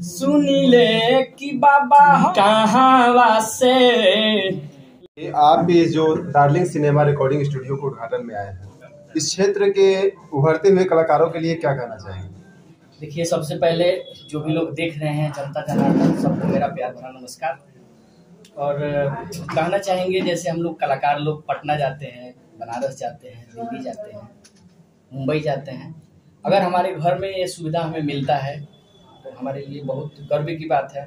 सुनीले कि बाबा कहाँ से। आप भी जो डार्लिंग सिनेमा रिकॉर्डिंग स्टूडियो के उद्घाटन में आए हैं, इस क्षेत्र के उभरते हुए कलाकारों के लिए क्या कहना चाहेंगे? देखिए, सबसे पहले जो भी लोग देख रहे हैं, जनता जनार्दन, सबको मेरा प्यार भरा नमस्कार। और कहना चाहेंगे, जैसे हम लोग कलाकार लोग पटना जाते हैं, बनारस जाते हैं, दिल्ली जाते हैं, मुंबई जाते हैं, अगर हमारे घर में ये सुविधा हमें मिलता है तो हमारे लिए बहुत गर्व की बात है।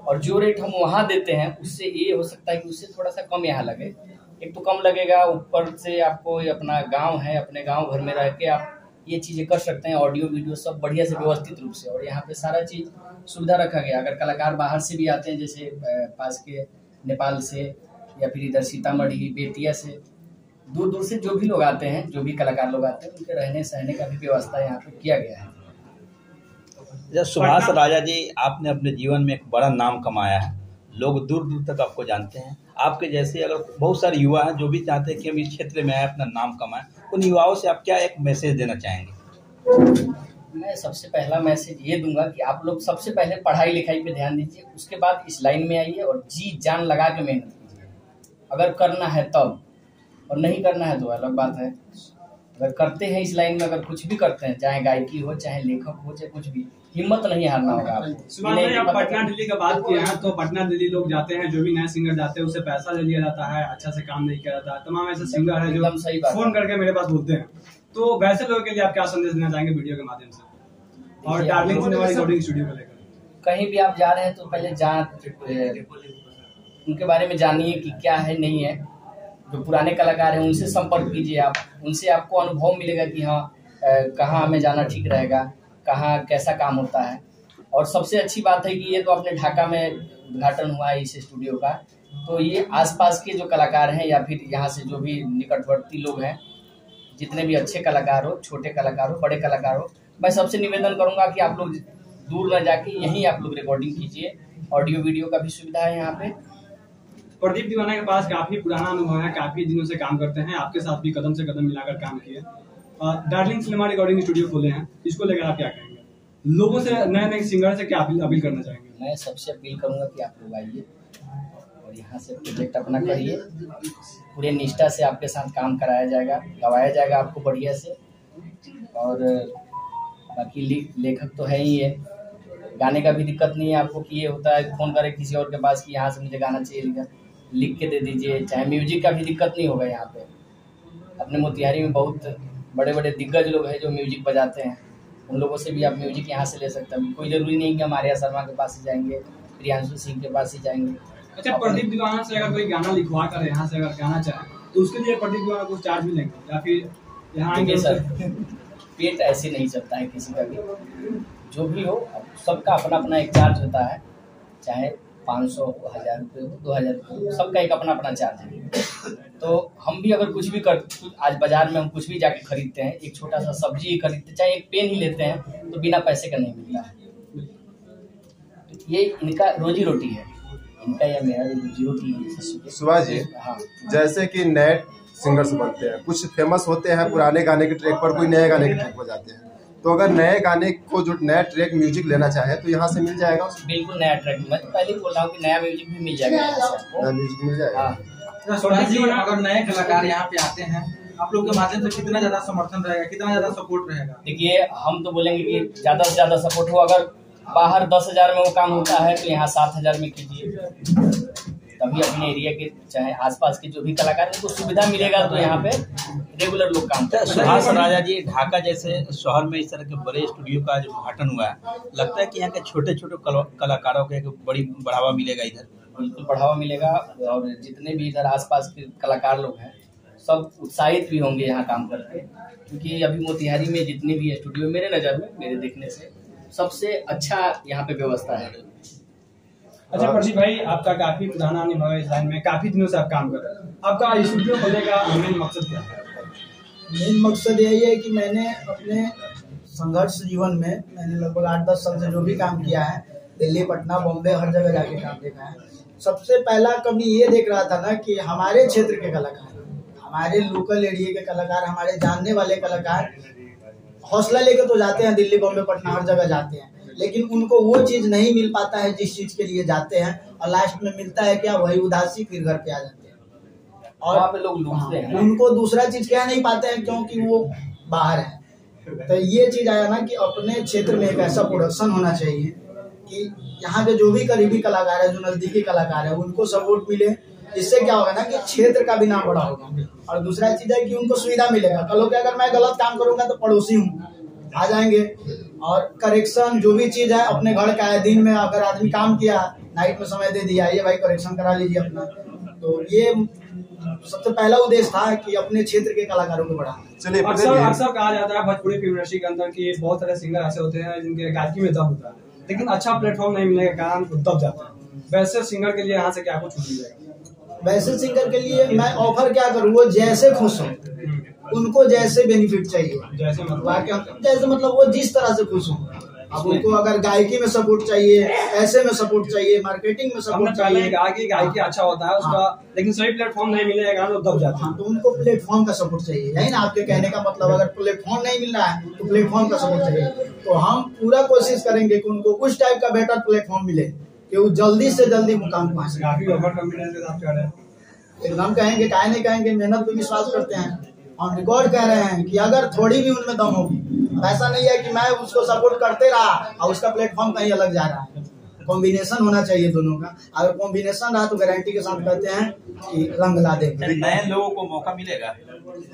और जो रेट हम वहाँ देते हैं उससे ये हो सकता है कि उससे थोड़ा सा कम यहाँ लगे। एक तो कम लगेगा, ऊपर से आपको अपना गांव है, अपने गांव घर में रह के आप ये चीज़ें कर सकते हैं, ऑडियो वीडियो सब बढ़िया से व्यवस्थित रूप से। और यहाँ पे सारा चीज़ सुविधा रखा गया। अगर कलाकार बाहर से भी आते हैं, जैसे पास के नेपाल से या फिर इधर सीतामढ़ी, बेतिया से, दूर दूर से जो भी लोग आते हैं, जो भी कलाकार लोग आते हैं, उनके रहने सहने का भी व्यवस्था यहाँ पे किया गया है। सुभाष राजा जी, आपने अपने जीवन में एक बड़ा नाम कमाया है, लोग दूर दूर तक आपको जानते हैं। आपके जैसे अगर बहुत सारे युवा हैं जो भी चाहते हैं कि हम इस क्षेत्र में आए, अपना नाम कमाएं, उन युवाओं से आप क्या एक मैसेज देना चाहेंगे? मैं सबसे पहला मैसेज ये दूंगा कि आप लोग सबसे पहले पढ़ाई लिखाई पे ध्यान दीजिए, उसके बाद इस लाइन में आइए और जी जान लगा के मेहनत कीजिए। अगर करना है तब, और नहीं करना है तो अलग बात है। अगर करते हैं इस लाइन में, अगर कुछ भी करते हैं, चाहे गायकी हो, चाहे लेखक हो, चाहे कुछ भी, हिम्मत नहीं हारना होगा आपको। सुभाष भाई, आप पटना दिल्ली का बात किए हैं, तो पटना दिल्ली लोग जाते हैं, जो भी नए सिंगर जाते हैं उससे पैसा ले लिया जाता है, अच्छा से काम नहीं किया जाता है। तमाम ऐसे सिंगर है जो फोन करके मेरे पास बोलते हैं, तो वैसे लोगों के लिए आप क्या संदेश देना चाहेंगे वीडियो के माध्यम से, और डार्लिंग सिनेमा रिकॉर्डिंग स्टूडियो को लेकर? कहीं भी आप जा रहे हैं तो पहले उनके बारे में जानिए कि क्या है, नहीं है। जो पुराने कलाकार हैं उनसे संपर्क कीजिए आप, उनसे आपको अनुभव मिलेगा कि हाँ कहाँ हमें जाना ठीक रहेगा, कहाँ कैसा काम होता है। और सबसे अच्छी बात है कि ये तो अपने ढाका में उद्घाटन हुआ है इस स्टूडियो का, तो ये आसपास के जो कलाकार हैं या फिर यहाँ से जो भी निकटवर्ती लोग हैं, जितने भी अच्छे कलाकार हो, छोटे कलाकार हो, बड़े कलाकार हो, मैं सबसे निवेदन करूँगा कि आप लोग दूर न जाके यहीं आप लोग रिकॉर्डिंग कीजिए। ऑडियो वीडियो का भी सुविधा है यहाँ पे। प्रदीप दीवाना के पास काफी पुराना अनुभव है, काफी दिनों से काम करते हैं, आपके साथ भी कदम से कदम मिलाकर काम किए। डार्लिंग सिनेमा रिकॉर्डिंग स्टूडियो खोले हैं, इसको लेकर आप क्या कहेंगे? लोगों से, नए नए सिंगर से क्या अपील करना चाहेंगे? मैं सबसे अपील करूंगा कि आप लोग आइए और यहाँ से प्रोजेक्ट अपना करिए, पूरे निष्ठा से आपके साथ काम कराया जाएगा, गवाया जाएगा आपको बढ़िया से। और बाकी लेखक तो है ही है, गाने का भी दिक्कत नहीं है आपको कि ये होता है फ़ोन करें किसी और के पास कि यहाँ से मुझे गाना चाहिए, लिख के दे दीजिए। चाहे म्यूजिक का भी दिक्कत नहीं होगा यहाँ पे। अपने मोतिहारी में बहुत बड़े बड़े दिग्गज लोग हैं जो म्यूजिक बजाते हैं, उन लोगों से भी आप म्यूजिक यहाँ से ले सकते हैं। कोई ज़रूरी नहीं कि हम आर्या शर्मा के पास ही जाएंगे, प्रियांशु सिंह के पास ही जाएंगे। अच्छा, प्रदीप दीवाना से अगर कोई गाना लिखवा कर यहाँ से अगर गाना चाहे तो उसके लिए प्रदीप दीवाना कुछ चार्ज भी लेंगे या फिर यहाँ आएंगे? सर, पेट ऐसे नहीं चलता है किसी का भी, जो भी हो सबका अपना अपना एक चार्ज होता है, चाहे 500 हो, 1000 रुपये हो, 2000 रुपये हो, सबका एक अपना अपना चार्ज है। तो हम भी अगर कुछ भी आज बाजार में हम कुछ भी जाके खरीदते हैं, एक छोटा सा सब्जी ही खरीदते, चाहे एक पेन ही लेते हैं, तो बिना पैसे का नहीं मिलता है। तो ये इनका रोजी रोटी है, इनका या मेरा रोजी रोटी है। सुभाष जी, हाँ, जैसे कि नए सिंगर्स बनते हैं, कुछ फेमस होते हैं पुराने गाने के ट्रैक पर, कोई नए गाने के ट्रैक पर जाते हैं, तो अगर नए गाने को जो नया ट्रैक म्यूजिक लेना चाहे तो यहाँ से मिल जाएगा? बिल्कुल नया ट्रैक, मैं तो पहले बोल रहा हूँ कि नया म्यूजिक भी मिल जाएगा, नया म्यूजिक मिल जाएगा। अगर नए कलाकार यहाँ पे आते हैं, आप लोग के माध्यम से कितना ज्यादा समर्थन रहेगा, कितना ज्यादा सपोर्ट रहेगा? देखिए, हम तो बोलेंगे कि ज्यादा से ज्यादा सपोर्ट हो। अगर बाहर 10,000 में वो काम होता है तो यहाँ 7,000 में कीजिए, तभी अपने एरिया के चाहे आसपास के जो भी कलाकार हैं उनको सुविधा मिलेगा, तो यहाँ पे रेगुलर लोग काम करते हैं। सुभाष राजा जी, ढाका जैसे शहर में इस तरह के बड़े स्टूडियो का जो उद्घाटन हुआ है, लगता है कि यहाँ के छोटे छोटे कलाकारों को एक बड़ी बढ़ावा मिलेगा इधर? बिल्कुल बढ़ावा मिलेगा, और जितने भी इधर आसपास के कलाकार लोग हैं सब उत्साहित भी होंगे यहाँ काम करके, क्योंकि अभी मोतिहारी में जितने भी स्टूडियो, मेरे नज़र में, मेरे देखने से सबसे अच्छा यहाँ पे व्यवस्था है। अच्छा प्रदीप भाई, आपका काफी पुराना अनुभव है इस लाइन में, काफी दिनों से आप काम कर रहे हैं, आपका स्टूडियो खोलने का मेन मकसद क्या है? मेन मकसद यही है कि मैंने अपने संघर्ष जीवन में मैंने लगभग 8-10 साल से जो भी काम किया है, दिल्ली, पटना, बॉम्बे, हर जगह जाके काम देखा है। सबसे पहला कमी ये देख रहा था ना कि हमारे क्षेत्र के कलाकार, हमारे लोकल एरिया के कलाकार, हमारे जानने वाले कलाकार हौसला लेकर तो जाते हैं, दिल्ली, बॉम्बे, पटना हर जगह जाते हैं, लेकिन उनको वो चीज नहीं मिल पाता है जिस चीज के लिए जाते हैं, और लास्ट में मिलता है क्या, वही उदासी, फिर घर पे आ जाते हैं और वहाँ पे लोग लूटते हैं। उनको दूसरा चीज कह नहीं पाते हैं क्योंकि वो बाहर है। तो ये चीज आया ना कि अपने क्षेत्र में एक ऐसा प्रोडक्शन होना चाहिए कि यहाँ के जो भी करीबी कलाकार है, जो नजदीकी कलाकार है, उनको सपोर्ट मिले। इससे क्या होगा ना कि क्षेत्र का भी नाम बड़ा होगा, और दूसरा चीज है कि उनको सुविधा मिलेगा। कल को अगर मैं गलत काम करूंगा तो पड़ोसी हूँ आ जाएंगे, और करेक्शन जो भी चीज है अपने घर का है। दिन में अगर आदमी काम किया, नाइट में समय दे दिया, ये भाई करेक्शन करा लीजिए अपना। तो ये सबसे पहला उद्देश्य था कि अपने क्षेत्र के कलाकारों को बढ़ाना। चलिए, अक्सर कहा जाता है भोजपुरी फिल्म इंडस्ट्री के अंदर कि बहुत सारे सिंगर ऐसे होते हैं जिनके गायकी में दम होता है, लेकिन अच्छा प्लेटफॉर्म नहीं मिलने के कारण दब जाते हैं। वैसे सिंगर के लिए यहाँ से क्या कुछ मिलेगा? वैसे सिंगर के लिए मैं ऑफर क्या करूँ, वो जैसे खुश हो, उनको जैसे बेनिफिट चाहिए, जैसे मतलब वो जिस तरह से खुश हो। अब उनको अगर गायकी में सपोर्ट चाहिए, ऐसे में सपोर्ट चाहिए, मार्केटिंग में सपोर्ट चाहिए, गायकी अच्छा होता है उसका, लेकिन सही प्लेटफॉर्म नहीं मिलेगा तो दब जाता है। तो उनको प्लेटफॉर्म का सपोर्ट चाहिए, यही ना आपके कहने का मतलब। अगर प्लेटफॉर्म नहीं मिल रहा है तो प्लेटफॉर्म का सपोर्ट चाहिए। तो हम पूरा कोशिश करेंगे कि उनको उस टाइप का बेटर प्लेटफॉर्म मिले कि वो जल्दी से जल्दी मुकाम को हासिल। काफी ओवर कॉन्फिडेंस के साथ कह रहे हैं। एकदम कहेंगे, काहे नहीं कहेंगे, मेहनत पे विश्वास करते हैं। हम रिकॉर्ड कह रहे हैं कि अगर थोड़ी भी उनमें दम होगी, ऐसा नहीं है कि मैं उसको सपोर्ट करते रहा और उसका प्लेटफॉर्म कहीं अलग जा रहा है। कॉम्बिनेशन होना चाहिए दोनों का। अगर कॉम्बिनेशन रहा तो गारंटी के साथ कहते हैं कि रंग ला देंगे। नए लोगों को मौका मिलेगा,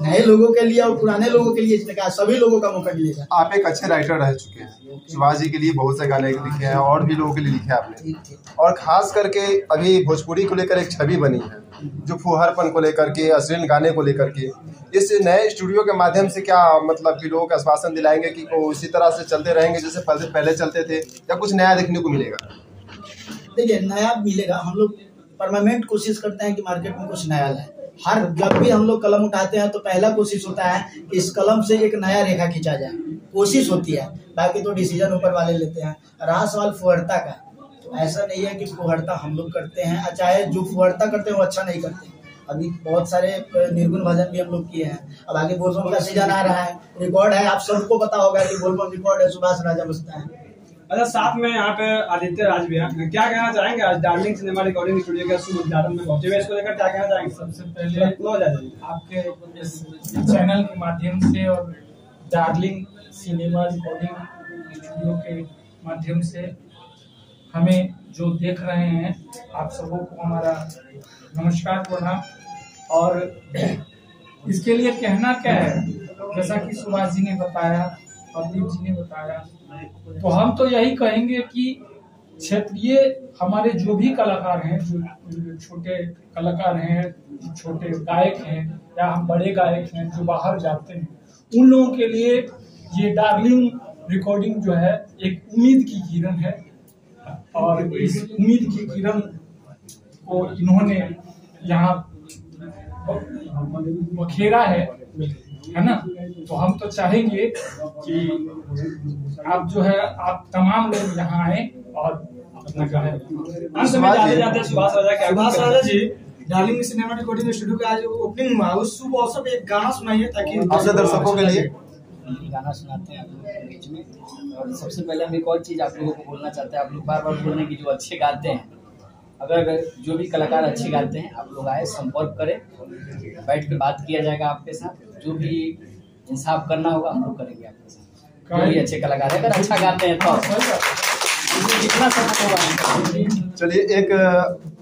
नए लोगों के लिए और पुराने लोगों के लिए, सभी लोगों का मौका मिलेगा। आप एक अच्छे राइटर रह चुके हैं, शिवाजी के लिए बहुत से गाने लिखे हैं और भी लोगों के लिए लिखे आपने, और खास करके अभी भोजपुरी को लेकर एक छवि बनी है जो फुहरपन को लेकर के, अश्लील गाने को लेकर के। इस नए स्टूडियो के माध्यम से क्या मतलब कि लोगों को आश्वासन दिलाएंगे कि वो इसी तरह से चलते रहेंगे जैसे पहले चलते थे, या कुछ नया देखने को मिलेगा? देखिए, नया मिलेगा। हम लोग परमानेंट कोशिश करते हैं कि मार्केट में कुछ नया लाए। हर जब भी हम लोग कलम उठाते हैं तो पहला कोशिश होता है कि इस कलम से एक नया रेखा खींचा जाए, कोशिश होती है। बाकी तो डिसीजन ऊपर वाले लेते हैं। रहा सवाल फुहरता का, तो ऐसा नहीं है कि फुहरता हम लोग करते हैं, चाहे जो फुहरता करते हैं वो अच्छा नहीं करते। अभी बहुत सारे निर्गुण भजन भी हम लोग किए हैं। अब आगे बोलबम का सीजन आ रहा है, रिकॉर्ड है, आप सबको पता होगा कि बोलबम रिकॉर्ड है, सुभाष राजा बजता है। अच्छा, साथ में यहाँ पे आदित्य राज भी है। क्या कहना चाहेंगे आज डार्लिंग सिनेमा रिकॉर्डिंग स्टूडियो के शुभ उद्घाटन में पहुंचे हुए, इसको लेकर क्या कहना चाहेंगे? सबसे पहले आपके इस चैनल के माध्यम से और डार्लिंग सिनेमा रिकॉर्डिंग स्टूडियो के माध्यम से हमें जो देख रहे हैं आप सबों को हमारा नमस्कार प्रणाम। और इसके लिए कहना क्या है, जैसा कि सुभाष जी ने बताया, प्रदीप जी ने बताया, तो हम तो यही कहेंगे कि क्षेत्रीय हमारे जो भी कलाकार हैं, जो छोटे कलाकार हैं, छोटे गायक हैं या हम बड़े गायक हैं जो बाहर जाते हैं, उन लोगों के लिए ये डार्लिंग रिकॉर्डिंग जो है एक उम्मीद की किरण है। और इस उम्मीद की किरण को इन्होंने यहाँ बखेरा है ना। तो हम तो चाहेंगे कि आप जो है, आप तमाम लोग यहाँ आए और अपना जो है सुभाष राजा जी डार्लिंग सिनेमा रिकॉर्डिंग स्टूडियो का आज ओपनिंग हुआ, उस शुभ अवसर पे एक गाना सुनाइए ताकि आपसे दर्शकों के लिए गाना सुनाते हैं आप लोगों के बीच में। और सबसे पहले हम एक और चीज़ आप लोगों को बोलना चाहते हैं। आप लोग बार बार बोल रहे हैं कि जो अच्छे गाते हैं, अगर जो भी कलाकार अच्छे गाते हैं आप लोग आए, संपर्क करें, बैठ के बात किया जाएगा आपके साथ। जो भी इंसाफ करना होगा हम लोग करेंगे आपके साथ। जो भी अच्छे कलाकार है, अगर अच्छा गाते हैं तो कितना सब होगा। चलिए, एक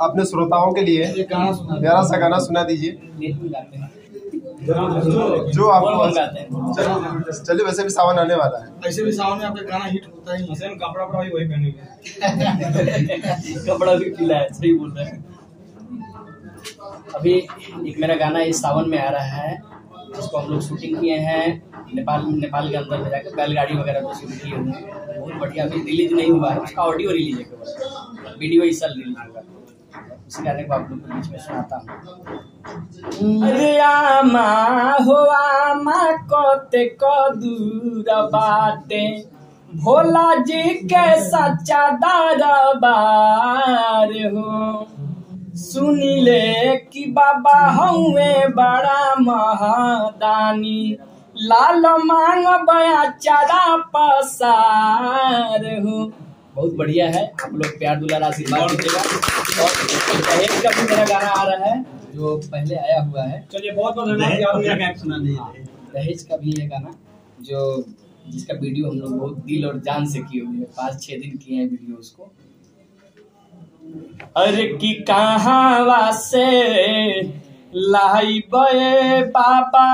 अपने श्रोताओं के लिए प्यारा सा गाना सुना दीजिए जो आप गाते हैं। चलिए, वैसे भी सावन आने वाला है, ऐसे भी सावन में आपका गाना हिट होता है। सेम कपड़ा भी वही पहनेंगे। कपड़ा भी पीला है, सही बोल रहे हैं। अभी एक मेरा गाना इस सावन में आ रहा है जिसको हम लोग शूटिंग किए हैं नेपाल के अंदर में जाकर, बैलगाड़ी वगैरह तो शूट किए हुए हैं, बहुत बढ़िया। अभी रिलीज नहीं हुआ है, उसका ऑडियो रिलीज है केवल, वीडियो इस साल रिलीज होगा। उस गाने को आप लोग के बीच में सुनाता हूँ। अरे आमा हो आमा कोते को दूर बाटे, भोला जी के सच्चा दरबार हो। सुनिले कि बाबा हमें बड़ा महादानी, लाल मांग बया चारा पसार हो। बहुत बढ़िया है। आप लोग प्यार दुलार आशीर्वाद दीजिएगा। और दहेज का भी मेरा गाना आ रहा है जो पहले आया हुआ है। चलिए बहुत बहुत धन्यवाद। दहेज का भी है गाना जो जिसका वीडियो हम लोग बहुत दिल और जान से किए हुए हैं। 5-6 दिन किए हैं वीडियो उसको। अरे कि कहाँ से लाई बे बाबा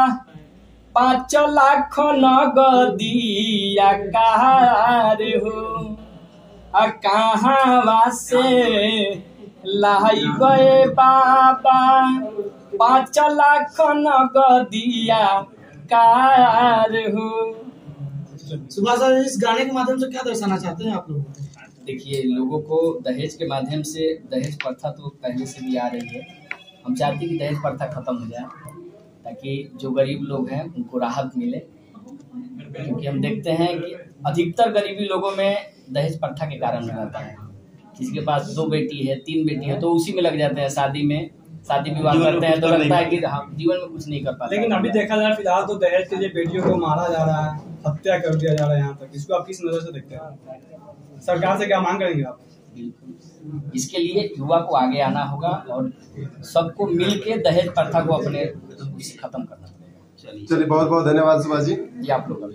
5 लाख नगदिया कार हो। कहाँ से लाई बे बाबा 5 लाख नगदिया कार हो। सुभाष सर, इस गाने के माध्यम से क्या दर्शाना चाहते हैं आप लोग? देखिए, लोगों को दहेज के माध्यम से, दहेज प्रथा तो पहले से भी आ रही है। हम चाहते हैं कि दहेज प्रथा खत्म हो जाए ताकि जो गरीब लोग हैं उनको राहत मिले, क्योंकि हम देखते हैं कि अधिकतर गरीबी लोगों में दहेज प्रथा के कारण हो जाता है। किसी के पास 2 बेटी है, 3 बेटी है, तो उसी में लग जाते हैं, शादी विवाह करते हैं, तो लगता है कि हम जीवन में कुछ नहीं कर पाते। लेकिन अभी देखा जाए फिलहाल तो दहेज के लिए बेटियों को मारा जा रहा है, हत्या कर दिया जा रहा है यहाँ तक। इसको आप किस नजर से देखते हैं? सरकार से क्या मांग करेंगे आप? बिल्कुल, इसके लिए युवा को आगे आना होगा और सबको मिल के दहेज प्रथा को अपने खत्म करना पड़ेगा। चलिए बहुत बहुत धन्यवाद सुभाष जी। ये आप लोग का भी।